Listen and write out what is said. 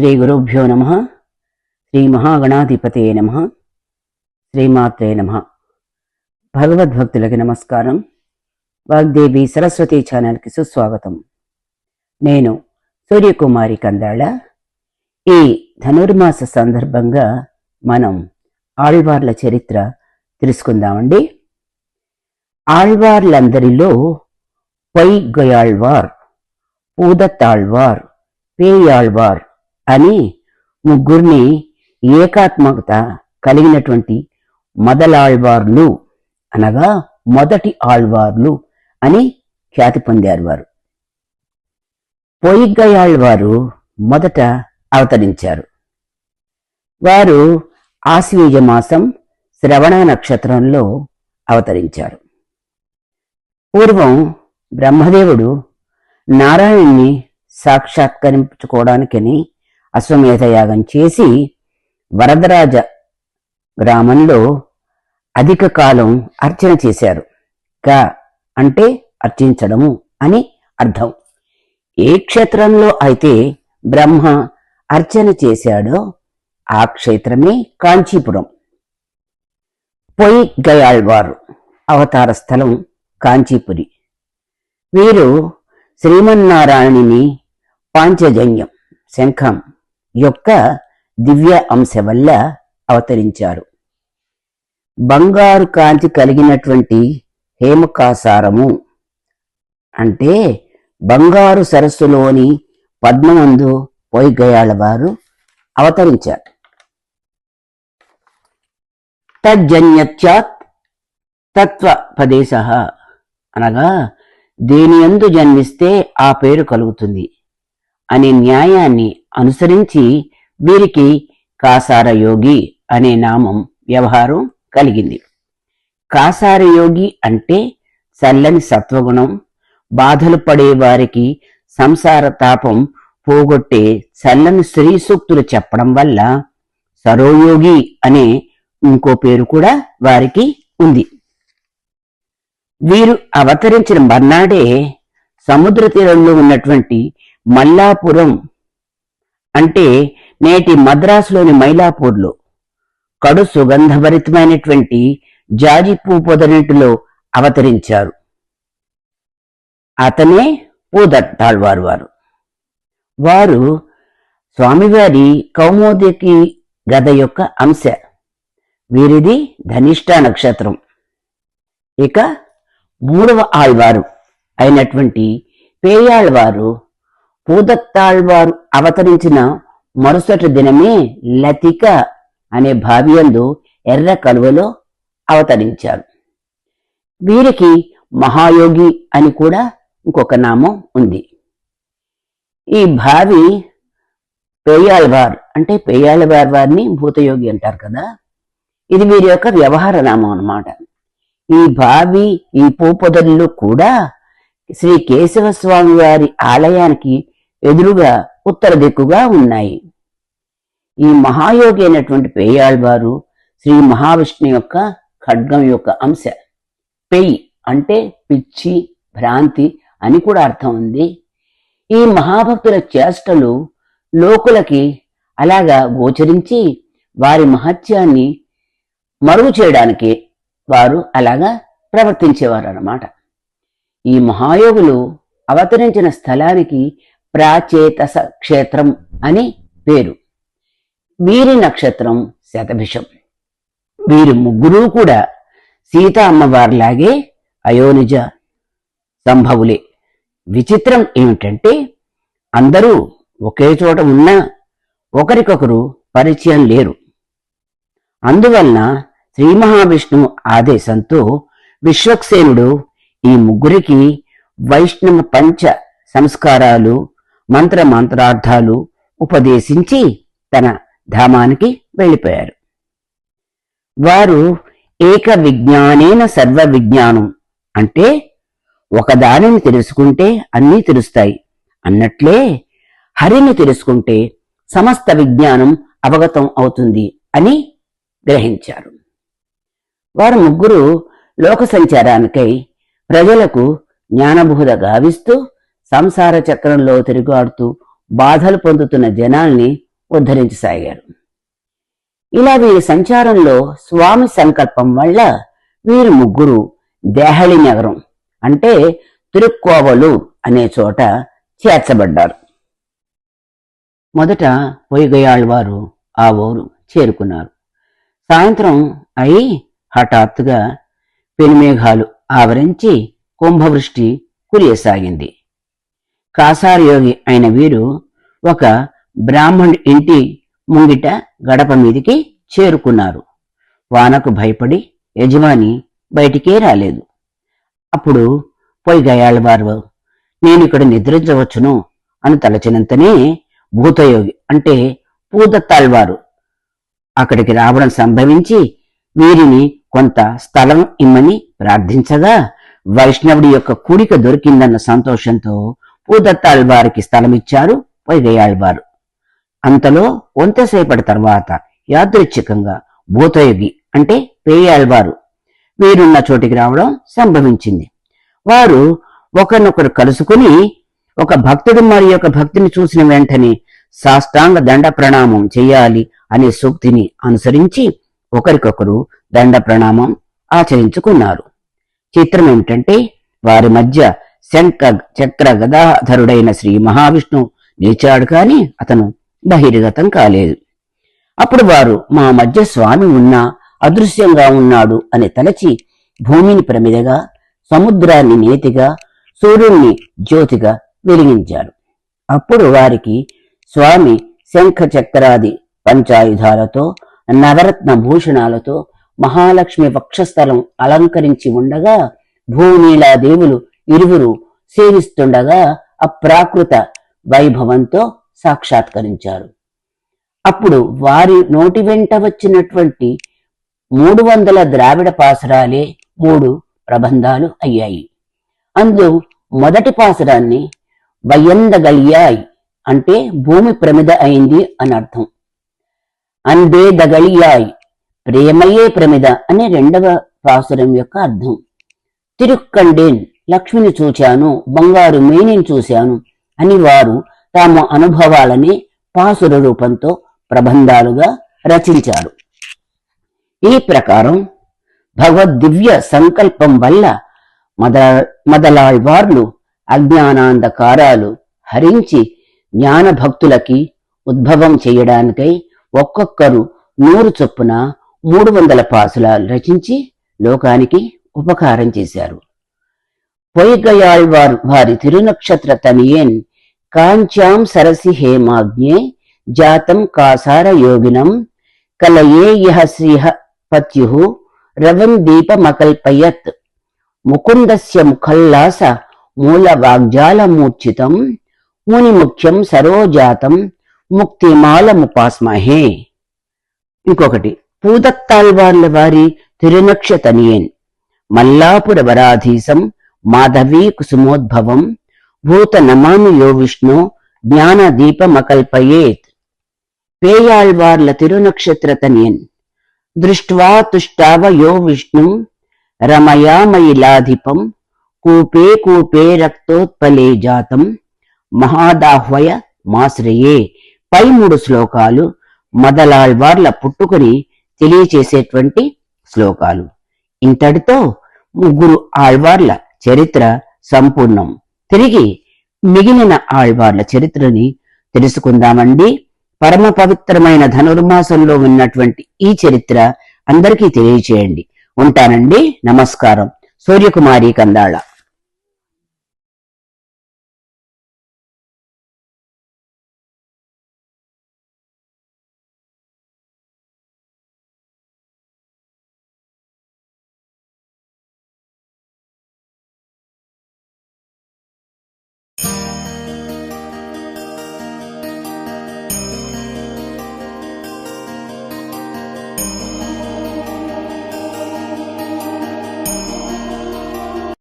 శ్రీ గురుభ్యో నమః. శ్రీ మహాగణాధిపతయే నమః. శ్రీమాత్రే నమః. భగవద్భక్తులకి నమస్కారం. వాగ్దేవి సరస్వతి ఛానల్కి సుస్వాగతం. నేను సూర్యకుమారి కందాళ. ఈ ధనుర్మాస సందర్భంగా మనం ఆళ్వార్ల చరిత్ర తెలుసుకుందామండి. ఆళ్వార్లందరిలో పొయ్గయాళ్వార్, పూదత్తాళ్వార్, పేయాళ్వార్ అని ముగ్గురిని ఏకాత్మకత కలిగినటువంటి మొదలాళ్వార్లు అనగా మొదటి ఆళ్వార్లు అని ఖ్యాతి పొందారు. వారు పొయ్గయాళ్వారు మొదట అవతరించారు. వారు ఆశ్వీజ మాసం శ్రవణ నక్షత్రంలో అవతరించారు. పూర్వం బ్రహ్మదేవుడు నారాయణుని సాక్షాత్కరించుకోవడానికని అశ్వమేధ యాగం చేసి వరదరాజ గ్రామంలో అధిక కాలం అర్చన చేశారు. క అంటే అర్చించడము అని అర్థం. ఏ క్షేత్రంలో అయితే బ్రహ్మ అర్చన చేశాడో ఆ క్షేత్రమే కాంచీపురం. పొయ్గయాళ్వారు అవతార స్థలం కాంచీపురి. వీరు శ్రీమన్నారాయణుని పాంచజన్యం శంఖం యొక్క దివ్య అంశ వల్ల అవతరించారు. బంగారు కాంతి కలిగినటువంటి హేమకాసారము అంటే బంగారు సరస్సులోని పద్మనందు పొయ్గయాళ్వారు అవతరించారు. తజ్జన్యత్యాత్ తత్వపదేశ అనగా దేనియందు జన్మిస్తే ఆ పేరు కలుగుతుంది అనే న్యాయాన్ని అనుసరించి వీరికి కాసారయోగి అనే నామం వ్యవహారం కలిగింది. కాసారయోగి అంటే చల్లని సత్వగుణం, బాధలు పడే వారికి సంసార తాపం పోగొట్టే చల్లని స్త్రీ సూక్తులు చెప్పడం వల్ల సరోయోగి అనే ఇంకో పేరు కూడా వారికి ఉంది. వీరు అవతరించిన మర్నాడే సముద్ర తీరంలో ఉన్నటువంటి మల్లాపురం అంటే నేటి మద్రాసులోని మైలాపూర్లో కడు సుగంధభరితమైనటువంటి జాజి పువ్వు పొదరింటిలో అవతరించారు. అతనే పూదత్తాళ్వారు. వారు స్వామివారి కౌమోదకి గద యొక్క అంశ. వీరిది ధనిష్ట నక్షత్రం. ఇక మూడవ ఆళ్వారు అయినటువంటి పేయాళ్వారు పూదత్తాళ్వారు అవతరించిన మరుసటి దినమే లతిక అనే భావియందు ఎర్ర కలువలో అవతరించారు. వీరికి మహాయోగి అని కూడా ఇంకొక నామం ఉంది. ఈ భావి పేయాళ్వార్ అంటే పేయాళ్వార్ వారిని భూతయోగి అంటారు కదా, ఇది వీరి యొక్క వ్యవహార నామం అన్నమాట. ఈ భావి ఈ పూపొదలు కూడా శ్రీ కేశవస్వామి వారి ఆలయానికి ఎదురుగా ఉత్తర దిక్కుగా ఉన్నాయి. ఈ మహాయోగి అయినటువంటి పేయాళ్వారు శ్రీ మహావిష్ణు యొక్క ఖడ్గం యొక్క అంశ. పెయ్ అంటే పిచ్చి, భ్రాంతి అని కూడా అర్థం ఉంది. ఈ మహాభక్తుల చేష్టలు లోకులకి అలాగా గోచరించి వారి మహత్యాన్ని మరుగు చేయడానికి వారు అలాగా ప్రవర్తించేవారు అన్నమాట. ఈ మహాయోగులు అవతరించిన స్థలానికి ప్రాచేతస క్షేత్రం అని పేరు. వీరి నక్షత్రం శతభిషం. వీరు ముగ్గురు కూడా సీతా అమ్మవారిలాగే అయోనిజ సంభవులే. విచిత్రం ఏమిటంటే అందరూ ఒకే చోట ఉన్నా ఒకరికొకరు పరిచయం లేరు. అందువలన శ్రీ మహావిష్ణువు ఆదేశంతో విశ్వక్సేనుడు ఈ ముగ్గురికి వైష్ణవ పంచ సంస్కారాలు మంత్రార్థాలు ఉపదేశించి తన ధామానికి వెళ్ళిపోయారు. వారు ఏక విజ్ఞానేన సర్వ విజ్ఞానం అంటే ఒకదానిని తెలుసుకుంటే అన్నీ తెలుస్తాయి అన్నట్లే హరిని తెలుసుకుంటే సమస్త విజ్ఞానం అవగతం అవుతుంది అని గ్రహించారు. వారు ముగ్గురు లోక సంచారానికై ప్రజలకు జ్ఞానబోధ గావిస్తూ సంసార చక్రంలో తిరుగాడుతూ బాధలు పొందుతున్న జనాల్ని ఉద్ధరించసాగారు. ఇలా వీరి సంచారంలో స్వామి సంకల్పం వల్ల వీరు ముగ్గురు దేహళి నగరం అంటే తిరుక్కోవలూర్ అనే చోట చేర్చబడ్డారు. మొదట పొయ్యిగయాళ్వారు ఆ ఊరు చేరుకున్నారు. సాయంత్రం అయి హఠాత్తుగా పెనుమేఘాలు ఆవరించి కుంభవృష్టి కురియసాగింది. కాసారయోగి అయిన వీరు ఒక బ్రాహ్మణ్ ఇంటి ముంగిట గడప మీదికి చేరుకున్నారు. వానకు భయపడి యజమాని బయటికే రాలేదు. అప్పుడు పొయ్యిగయాళ్వారు నేను ఇక్కడ నిద్రించవచ్చును అని తలచినంతనే భూతయోగి అంటే పూదత్తాళ్వారు అక్కడికి రావడం సంభవించి వీరిని కొంత స్థలం ఇమ్మని ప్రార్థించగా వైష్ణవుడి యొక్క కూడిక దొరికిందన్న సంతోషంతో పూదత్తాళ్వారికి స్థలమిచ్చారు పొయ్యిగయాళ్వారు. అంతలో కొంతసేపటి తర్వాత యాదృచ్ఛికంగా భూతయోగి అంటే పేయాళ్వారు వీరున్న చోటికి రావడం సంభవించింది. వారు ఒకరినొకరు కలుసుకుని ఒక భక్తుడు మరి యొక్క భక్తిని చూసిన వెంటనే సాష్టాంగ దండ ప్రణామం చేయాలి అనే సూక్తిని అనుసరించి ఒకరికొకరు దండ ప్రణామం ఆచరించుకున్నారు. చిత్రం ఏమిటంటే వారి మధ్య శంఖ చక్ర గదాధరుడైన శ్రీ మహావిష్ణువు నిలిచాడు కాని అతను బహిర్గతం కాలేదు. అప్పుడు వారు మా మధ్య స్వామి ఉన్నా అదృశ్యంగా ఉన్నాడు అని తలచి భూమిని ప్రమిదగా, సముద్రాన్ని నేతిగా, సూర్యుణ్ణి జ్యోతిగా వెలిగించారు. అప్పుడు వారికి స్వామి శంఖ చక్రాది పంచాయుధాలతో నవరత్న భూషణాలతో మహాలక్ష్మి వక్షస్థలం అలంకరించి ఉండగా భూనీలాదేవులు ఇరువురు సేవిస్తుండగా అప్రాకృత వైభవంతో సాక్షాత్కరించారు. అప్పుడు వారి నోటి వెంట వచ్చినటువంటి 300 ద్రావిడ పాసురాలే 3 ప్రబంధాలు అయ్యాయి. అందు మొదటి పాసురాన్ని వయందగలియాయ్ అంటే భూమి ప్రమిద అయింది అని అర్థం. అన్బే దగలియాయ్ ప్రేమయే ప్రమిద అనే రెండవ పాసురం యొక్క అర్థం. తిరుక్కండేన్ లక్ష్మిని చూచాను, బంగారు మేనిని చూశాను అని వారు తమ అనుభవాలని పాసుర రూపంతో ప్రబంధాలుగా రచించారు. ఈ ప్రకారం భగవద్దివ్య సంకల్పం వల్ల మొదలాళ్వార్లు అజ్ఞానాంధకారాలు హరించి జ్ఞాన భక్తులకి ఉద్భవం చేయడానికై ఒక్కొక్కరు 100 చొప్పున 300 పాసులాలు రచించి లోకానికి ఉపకారం చేశారు. పొయ్యిగయాళ్వార్ వారి తిరునక్షత్ర తనియేన్ కాంచాం సరసి హేమాగ్నే జాతం కాసార యోగినం కలయే యహ శ్రీహ పత్యు రవం దీపమకల్పయత్ ముకుందస్య ముఖల్లాస మూల వాగ్జాలమూర్ఛితం ముని ముఖ్యం సరోజాతం ముక్తిమాలముపాస్మహే. ఇంకొకటి పూదత్తాళ్వార్ల వారి తిరునక్షతనియేన్ మల్లాపుర వరాధీశం మాధవీ కుసుమోద్భవం భూత నమామి యో విష్ణు జ్ఞాన దీపమకల్పయేత్. పేయాళ్వార్ల తిరునక్షత్ర తనియన్ దృష్ట్వా తుష్టావ యో విష్ణు రమయామయిలాధిపం కూపే కూపే రక్తోత్పలే జాతం మహాదాహ్వయ మాశ్రయే. పై 3 శ్లోకాలు మొదలాళ్వార్ల పుట్టుకొని తెలియచేసేటువంటి శ్లోకాలు. ఇంతటితో ముగ్గురు ఆళ్వార్ల చరిత్ర సంపూర్ణం. తిరిగి మిగిలిన ఆళ్వార్ల చరిత్రని తెలుసుకుందామండి. పరమ పవిత్రమైన ధనుర్మాసంలో ఉన్నటువంటి ఈ చరిత్ర అందరికీ తెలియచేయండి. ఉంటానండి. నమస్కారం. సూర్యకుమారి కందాళ.